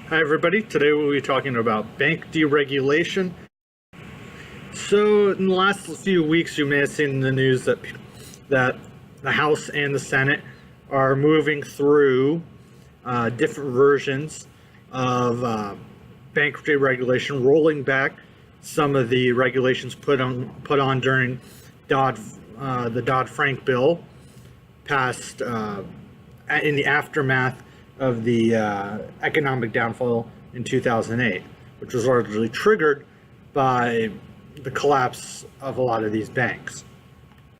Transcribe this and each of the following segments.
Hi everybody, today we'll be talking about bank deregulation. So in the last few weeks you may have seen in the news that the House and the Senate are moving through different versions of bank deregulation, rolling back some of the regulations put on during the Dodd-Frank bill passed in the aftermath of the economic downfall in 2008, which was largely triggered by the collapse of a lot of these banks.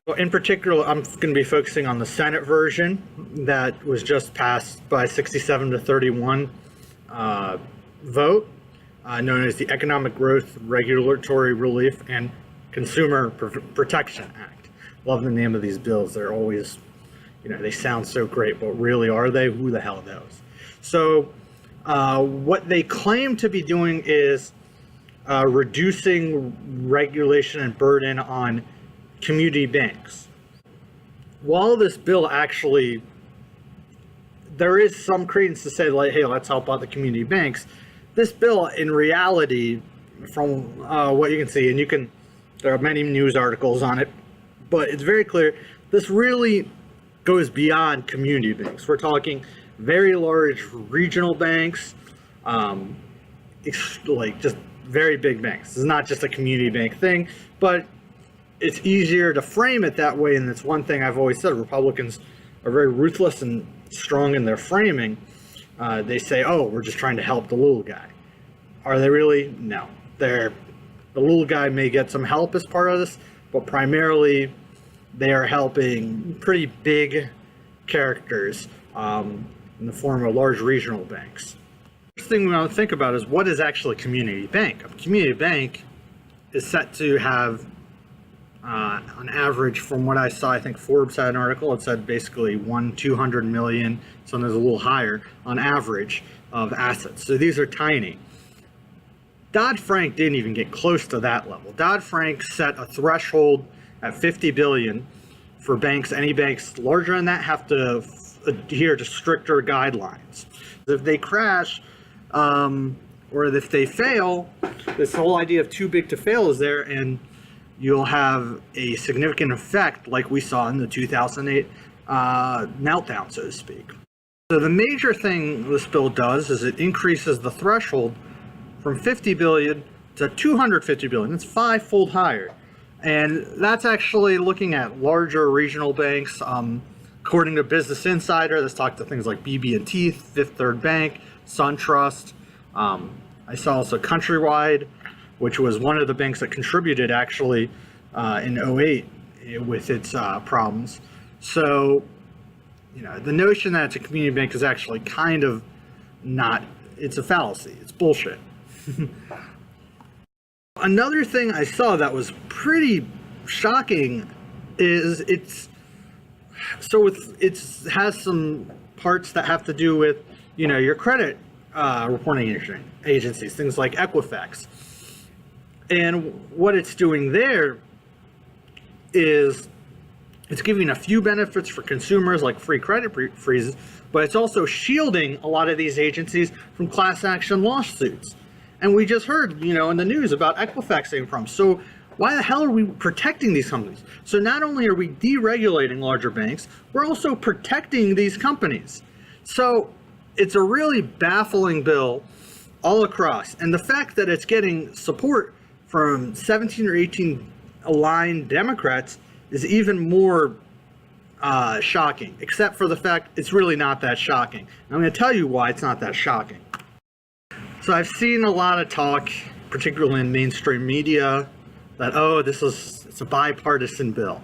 Well, in particular, I'm going to be focusing on the Senate version that was just passed by 67 to 31 vote, known as the Economic Growth, Regulatory Relief, and Consumer Protection Act. Love the name of these bills. They're always, they sound so great, but really, are they? Who the hell knows? So what they claim to be doing is reducing regulation and burden on community banks. While this bill actually, there is some credence to say, like, hey, let's help out the community banks, this bill, in reality, from what you can see, and there are many news articles on it, but it's very clear, this really goes beyond community banks. We're talking very large regional banks, like just very big banks. This is not just a community bank thing, but it's easier to frame it that way. And it's one thing I've always said, Republicans are very ruthless and strong in their framing. They say, oh, we're just trying to help the little guy. Are they really? No. The little guy may get some help as part of this, but primarily they are helping pretty big characters in the form of large regional banks. First thing we want to think about is, what is actually a community bank? A community bank is set to have, on average, from what I saw, I think Forbes had an article, it said basically 200 million, sometimes a little higher, on average, of assets. So these are tiny. Dodd-Frank didn't even get close to that level. Dodd-Frank set a threshold at 50 billion for banks. Any banks larger than that have to adhere to stricter guidelines. If they crash, or if they fail, this whole idea of too big to fail is there, and you'll have a significant effect like we saw in the 2008 meltdown, so to speak. So the major thing this bill does is it increases the threshold from 50 billion to 250 billion. It's five-fold higher. And that's actually looking at larger regional banks. According to Business Insider, this talked to things like BB&T, Fifth Third Bank, SunTrust. I saw also Countrywide, which was one of the banks that contributed actually in 2008 with its problems. So, the notion that it's a community bank is actually kind of not, it's a fallacy. It's bullshit. Another thing I saw that was pretty shocking is it has some parts that have to do with, your credit reporting agencies, things like Equifax. And what it's doing there is it's giving a few benefits for consumers, like free credit freezes, but it's also shielding a lot of these agencies from class action lawsuits. And we just heard, in the news about Equifax being problems. So why the hell are we protecting these companies? So not only are we deregulating larger banks, we're also protecting these companies. So it's a really baffling bill all across. And the fact that it's getting support from 17 or 18 aligned Democrats is even more shocking, except for the fact it's really not that shocking. And I'm going to tell you why it's not that shocking. So I've seen a lot of talk, particularly in mainstream media, that, it's a bipartisan bill.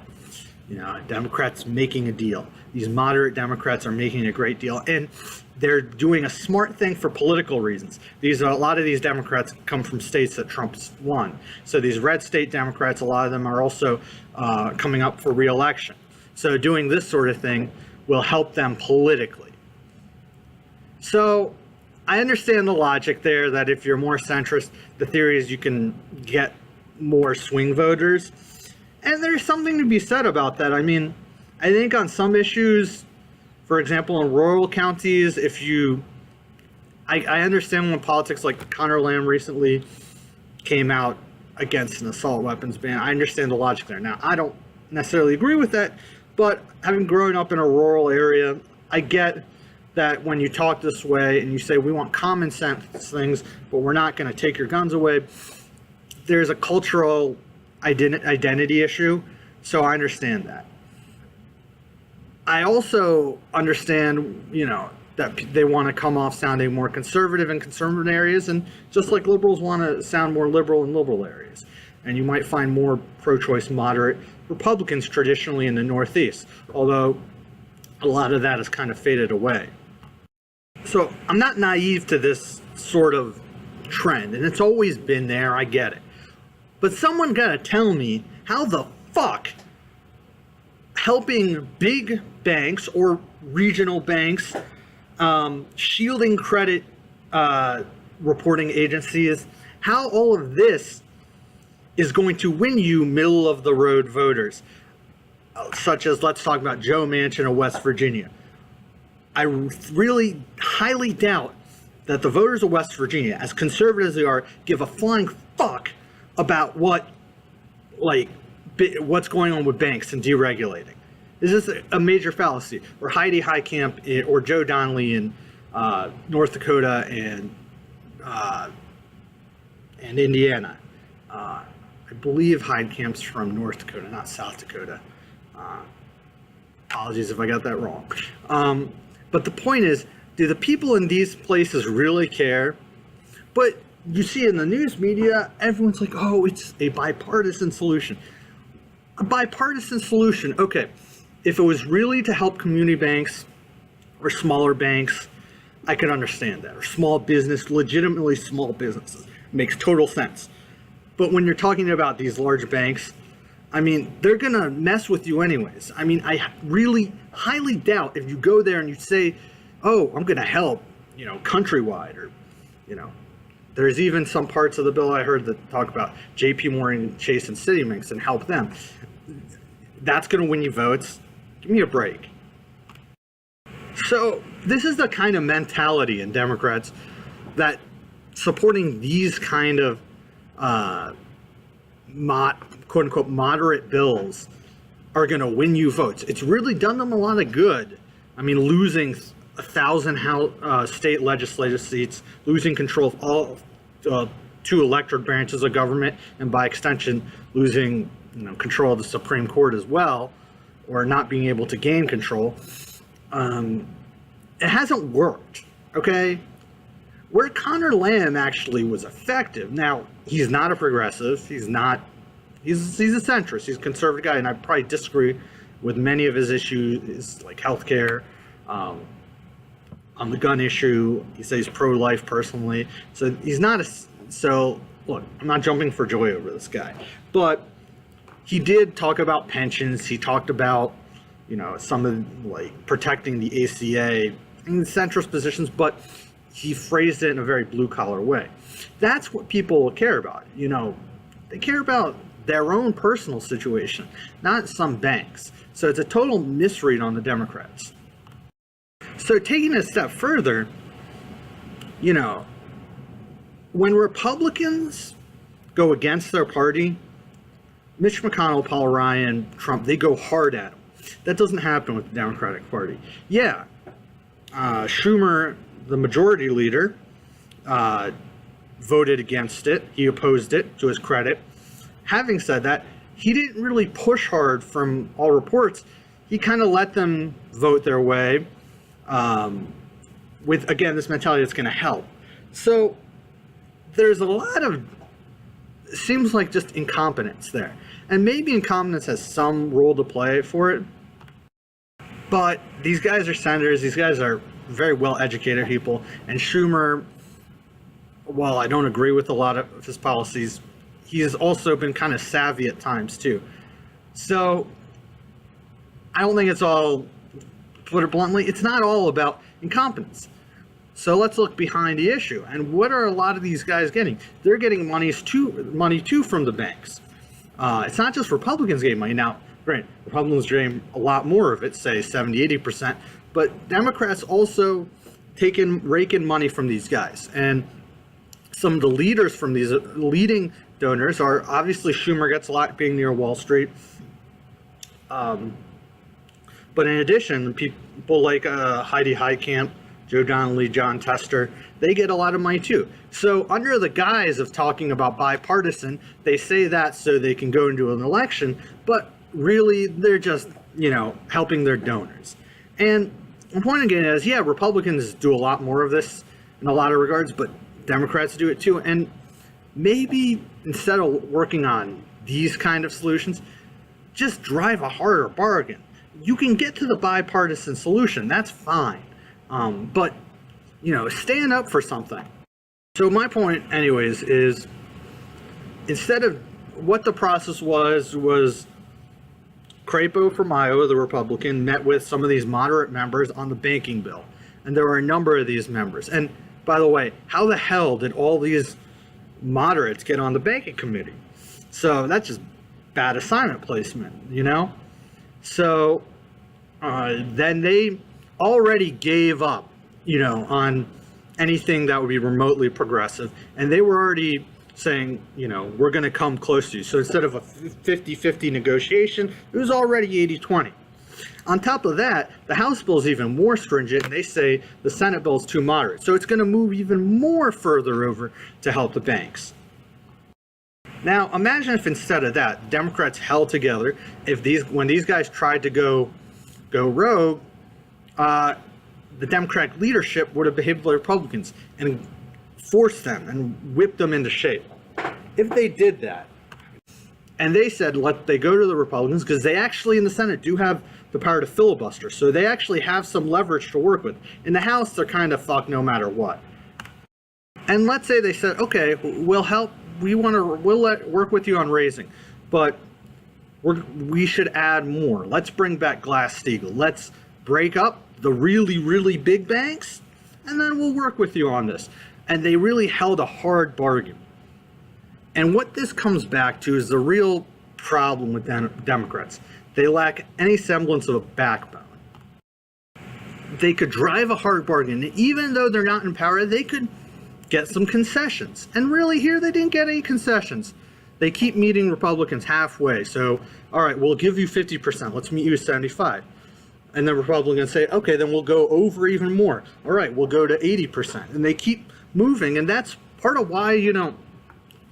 Democrats making a deal. These moderate Democrats are making a great deal, and they're doing a smart thing for political reasons. A lot of these Democrats come from states that Trump's won. So these red state Democrats, a lot of them are also coming up for re-election. So doing this sort of thing will help them politically. So I understand the logic there, that if you're more centrist, the theory is you can get more swing voters. And there's something to be said about that. I mean, I think on some issues, for example, in rural counties, if you I understand when politics like Connor Lamb recently came out against an assault weapons ban. I understand the logic there. Now, I don't necessarily agree with that, but having grown up in a rural area, I get that when you talk this way and you say we want common sense things, but we're not going to take your guns away, there's a cultural identity issue, so I understand that. I also understand, that they want to come off sounding more conservative in conservative areas, and just like liberals want to sound more liberal in liberal areas. And you might find more pro-choice moderate Republicans traditionally in the Northeast, although a lot of that has kind of faded away. So I'm not naive to this sort of trend, and it's always been there, I get it. But someone gotta tell me how the fuck helping big banks or regional banks, shielding credit reporting agencies, how all of this is going to win you middle of the road voters, such as, let's talk about Joe Manchin of West Virginia. I really highly doubt that the voters of West Virginia, as conservative as they are, give a flying fuck about what's going on with banks and deregulating. This is a major fallacy. Or Heidi Heitkamp or Joe Donnelly in North Dakota and Indiana. I believe Heitkamp's from North Dakota, not South Dakota. Apologies if I got that wrong. But the point is, do the people in these places really care? But you see in the news media, everyone's like, oh, it's a bipartisan solution. A bipartisan solution, okay. If it was really to help community banks or smaller banks, I could understand that. Or small business, legitimately small businesses. Makes total sense. But when you're talking about these large banks, I mean, they're going to mess with you anyways. I mean, I really highly doubt if you go there and you say, oh, I'm going to help, countrywide, or, there's even some parts of the bill I heard that talk about JP Morgan, Chase, and Citibank and help them. That's going to win you votes. Give me a break. So this is the kind of mentality in Democrats that supporting these kind of quote unquote moderate bills are going to win you votes. It's really done them a lot of good. I mean, losing 1,000 state legislative seats, losing control of all 2 elected branches of government, and by extension, losing control of the Supreme Court as well, or not being able to gain control. It hasn't worked, okay? Where Connor Lamb actually was effective. Now, he's not a progressive. He's a centrist. He's a conservative guy, and I probably disagree with many of his issues, like healthcare, on the gun issue. He says he's pro-life personally. So he's not so look, I'm not jumping for joy over this guy, but he did talk about pensions. He talked about, some of protecting the ACA in centrist positions, but he phrased it in a very blue collar way. That's what people care about. They care about their own personal situation, not some banks. So it's a total misread on the Democrats. So taking it a step further, when Republicans go against their party, Mitch McConnell, Paul Ryan, Trump, they go hard at them. That doesn't happen with the Democratic Party. Yeah, Schumer, the majority leader, voted against it. He opposed it, to his credit. Having said that, he didn't really push hard from all reports. He kind of let them vote their way with, again, this mentality that's going to help. So there's a lot of, it seems like just incompetence there. And maybe incompetence has some role to play for it. But these guys are senators. These guys are very well-educated people. And Schumer, while I don't agree with a lot of his policies, he has also been kind of savvy at times too. So I don't think it's all, put it bluntly, it's not all about incompetence. So let's look behind the issue. And what are a lot of these guys getting? They're getting money too from the banks. It's not just Republicans getting money. Now, granted, Republicans getting a lot more of it, say 70, 80%, but Democrats also raking money from these guys. And some of the leaders from these leading donors are obviously Schumer gets a lot being near Wall Street. But in addition, people like Heidi Heitkamp, Joe Donnelly, John Tester, they get a lot of money too. So under the guise of talking about bipartisan, they say that so they can go into an election, but really they're just, helping their donors. And the point again is, yeah, Republicans do a lot more of this in a lot of regards, but Democrats do it too. And maybe instead of working on these kind of solutions, just drive a harder bargain. You can get to the bipartisan solution, that's fine. But, stand up for something. So my point, anyways, is instead of what the process was Crapo from Iowa, the Republican, met with some of these moderate members on the banking bill. And there were a number of these members. And by the way, how the hell did all these moderates get on the banking committee? So that's just bad assignment placement, So then they already gave up, on anything that would be remotely progressive. And they were already saying, we're going to come close to you. So instead of a 50-50 negotiation, it was already 80-20. On top of that, the House bill is even more stringent, and they say the Senate bill is too moderate. So it's going to move even more further over to help the banks. Now, imagine if instead of that, Democrats held together. When these guys tried to go rogue, the Democratic leadership would have behaved like Republicans and forced them and whipped them into shape. If they did that, and they said let they go to the Republicans, because they actually in the Senate do have the power to filibuster, so they actually have some leverage to work with. In the House, they're kind of fucked no matter what. And let's say they said, okay, we'll help. We'll work with you on raising, but we should add more. Let's bring back Glass-Steagall. Let's break up the really, really big banks, and then we'll work with you on this. And they really held a hard bargain. And what this comes back to is the real problem with Democrats. They lack any semblance of a backbone. They could drive a hard bargain. Even though they're not in power, they could get some concessions. And really here, they didn't get any concessions. They keep meeting Republicans halfway. So, all right, we'll give you 50%. Let's meet you at 75. And then Republicans say, okay, then we'll go over even more. All right, we'll go to 80%. And they keep moving. And that's part of why,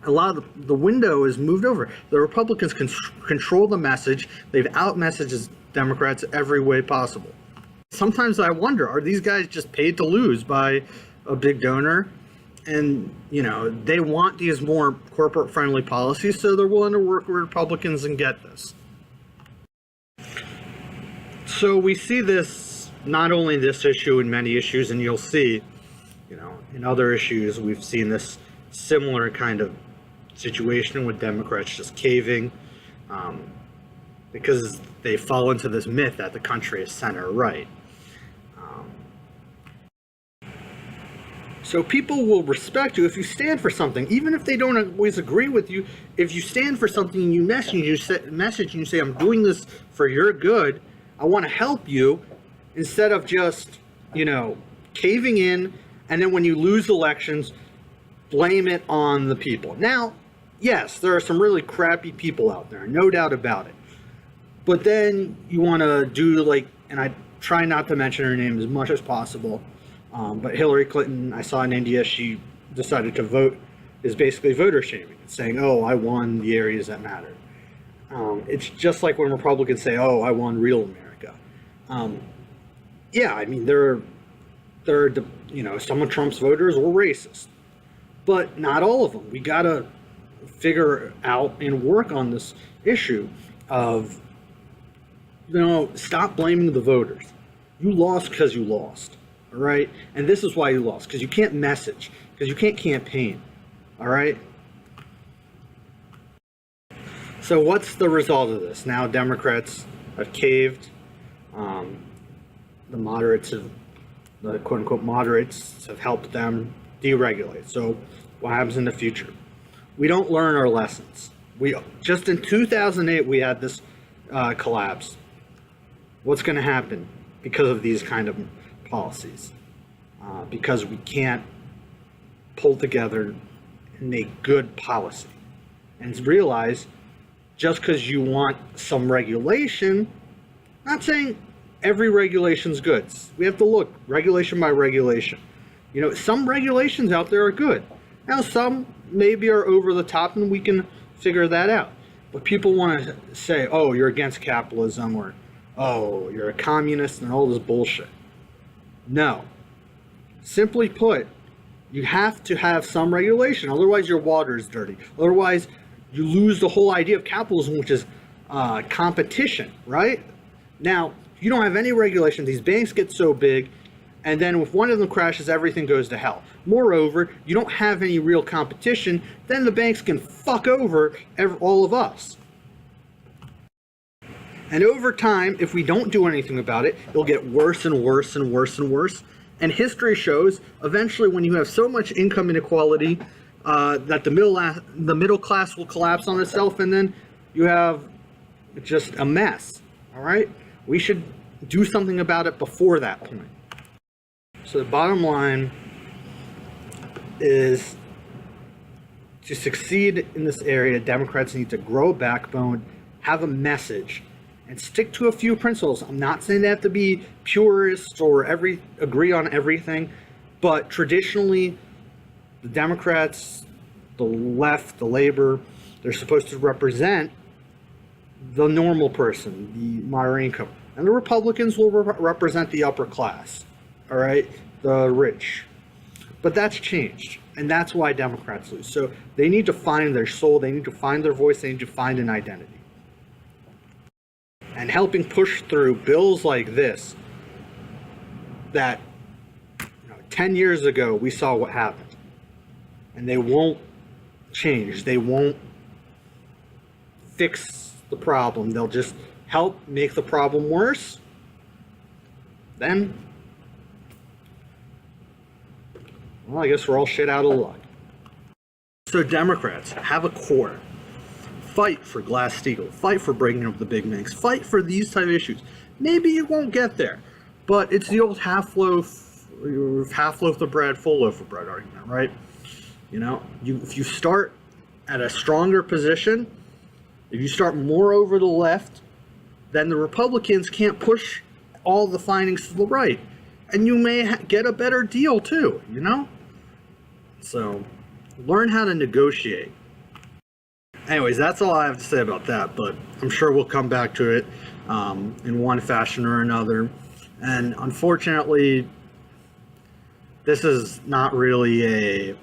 a lot of the window is moved over. The Republicans control the message. They've out-messaged Democrats every way possible. Sometimes I wonder, are these guys just paid to lose by a big donor? And, they want these more corporate-friendly policies, so they're willing to work with Republicans and get this. So we see this, not only this issue, in many issues, and you'll see, in other issues, we've seen this similar kind of situation with Democrats just caving because they fall into this myth that the country is center right. So people will respect you if you stand for something, even if they don't always agree with you. If you stand for something and you message and you say, I'm doing this for your good, I want to help you, instead of just, caving in, and then when you lose elections, blame it on the people. Now, yes, there are some really crappy people out there, no doubt about it. But then you want to do and I try not to mention her name as much as possible, but Hillary Clinton, I saw in India, she decided to vote, is basically voter shaming. It's saying, oh, I won the areas that matter. It's just like when Republicans say, oh, I won real America. Yeah, I mean, some of Trump's voters were racist, but not all of them. We got to figure out and work on this issue of, stop blaming the voters. You lost because you lost, all right? And this is why you lost, because you can't message, because you can't campaign, all right? So what's the result of this? Now Democrats have caved. The moderates the quote-unquote moderates have helped them deregulate. So what happens in the future? We don't learn our lessons. Just in 2008, we had this collapse. What's going to happen because of these kind of policies? because we can't pull together and make good policy. And realize just because you want some regulation, not saying every regulation's good. We have to look regulation by regulation. You know, some regulations out there are good. Now, some maybe are over the top, and we can figure that out. But people want to say, oh, you're against capitalism, or oh, you're a communist, and all this bullshit. No. Simply put, you have to have some regulation. Otherwise, your water is dirty. Otherwise, you lose the whole idea of capitalism, which is competition, right? Now, if you don't have any regulation, these banks get so big, and then if one of them crashes, everything goes to hell. Moreover, you don't have any real competition, then the banks can fuck over all of us. And over time, if we don't do anything about it, it'll get worse and worse and worse and worse. And history shows, eventually, when you have so much income inequality, that the middle class will collapse on itself, and then you have just a mess. All right, we should do something about it before that point. So the bottom line is, to succeed in this area, Democrats need to grow a backbone, have a message, and stick to a few principles. I'm not saying they have to be purists or agree on everything, but traditionally, the Democrats, the left, the labor, they're supposed to represent the normal person, the moderate income. And the Republicans will represent the upper class, all right, the rich. But that's changed, and that's why Democrats lose. So they need to find their soul, they need to find their voice, they need to find an identity. And helping push through bills like this, that 10 years ago we saw what happened. And they won't change. They won't fix the problem. They'll just help make the problem worse. Then, well, I guess we're all shit out of luck. So Democrats, have a core. Fight for Glass-Steagall. Fight for breaking up the big banks. Fight for these type of issues. Maybe you won't get there, but it's the old half loaf of bread, full loaf of bread argument, right? You know, if you start at a stronger position, if you start more over the left, then the Republicans can't push all the findings to the right. And you may get a better deal too, you know? So, learn how to negotiate. Anyways, that's all I have to say about that, but I'm sure we'll come back to it in one fashion or another. And unfortunately, this is not really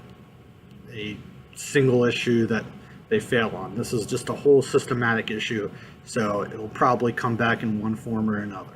a single issue that they fail on. This is just a whole systematic issue, so it'll probably come back in one form or another.